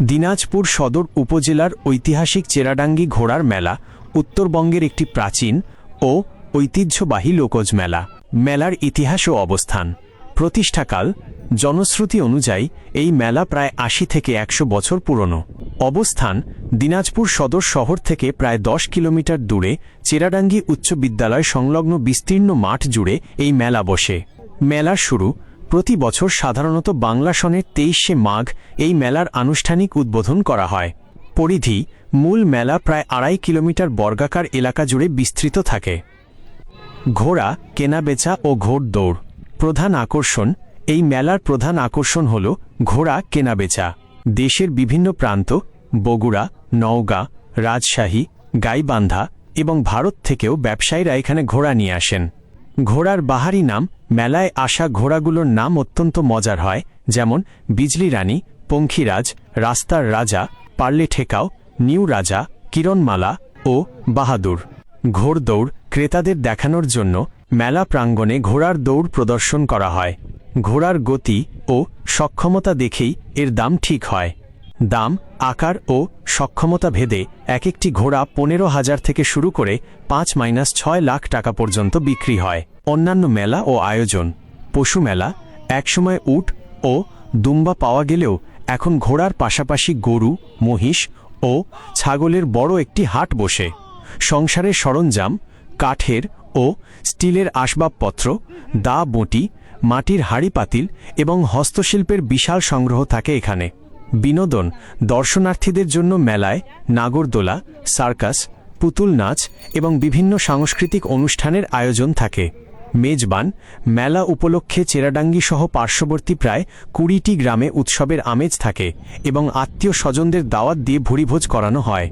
দিনাজপুর সদর উপজেলার ঐতিহাসিক চেরাডাঙ্গি ঘোড়ার মেলা উত্তরবঙ্গের একটি প্রাচীন ও ঐতিহ্যবাহী লোকজ মেলা। মেলার ইতিহাস ও অবস্থান। প্রতিষ্ঠাকাল। জনশ্রুতি অনুযায়ী এই মেলা প্রায় ৮০ থেকে ১০০ বছর পুরনো। অবস্থান: দিনাজপুর সদর শহর থেকে প্রায় ১০ কিলোমিটার দূরে চেরাডাঙ্গি উচ্চ বিদ্যালয় সংলগ্ন বিস্তীর্ণ মাঠ জুড়ে এই মেলা বসে। মেলার শুরু: প্রতি বছর সাধারণত বাংলা সনের ২৩শে মাঘ এই মেলার আনুষ্ঠানিক উদ্বোধন করা হয়। পরিধি: মূল মেলা প্রায় ২.৫ কিলোমিটার বর্গাকার এলাকা জুড়ে বিস্তৃত থাকে। ঘোড়া, কেনাবেচা ও ঘোড় দৌড়। প্রধান আকর্ষণ: এই মেলার প্রধান আকর্ষণ হল ঘোড়া কেনাবেচা। দেশের বিভিন্ন প্রান্ত, বগুড়া, নওগাঁ, রাজশাহী, গাইবান্ধা এবং ভারত থেকেও ব্যবসায়ীরা এখানে ঘোড়া নিয়ে আসেন। ঘোড়ার বাহারি নাম: মেলায় আসা ঘোড়াগুলোর নাম অত্যন্ত মজার হয়, যেমন বিজলি রানী, পঙ্খিরাজ, রাস্তার রাজা, পার্লে ঠেকাও, নিউ রাজা, কিরণমালা ও বাহাদুর। ঘোড় দৌড়: ক্রেতাদের দেখানোর জন্য মেলা প্রাঙ্গণে ঘোড়ার দৌড় প্রদর্শন করা হয়। ঘোড়ার গতি ও সক্ষমতা দেখেই এর দাম ঠিক হয়। দাম, আকার ও সক্ষমতা ভেদে এক একটি ঘোড়া ১৫,০০০ থেকে শুরু করে ৫-৬ লাখ টাকা পর্যন্ত বিক্রি হয়। অন্যান্য মেলা ও আয়োজন: পশু মেলা: একসময় উট ও দুম্বা পাওয়া গেলেও এখন ঘোড়ার পাশাপাশি গরু, মহিষ ও ছাগলের বড় একটি হাট বসে। সংসারের সরঞ্জাম: কাঠের ও স্টিলের আসবাবপত্র, দা বঁটি, মাটির হাঁড়ি পাতিল এবং হস্তশিল্পের বিশাল সংগ্রহ থাকে এখানে। বিনোদন: দর্শনার্থীদের জন্য মেলায় নাগরদোলা, সার্কাস, পুতুল নাচ এবং বিভিন্ন সাংস্কৃতিক অনুষ্ঠানের আয়োজন থাকে। মেজবান: মেলা উপলক্ষে চেরাডাঙ্গি সহ পার্শ্ববর্তী প্রায় ২০টি গ্রামে উৎসবের আমেজ থাকে এবং আত্মীয় স্বজনদের দাওয়াত দিয়ে ভুরিভোজ করানো হয়।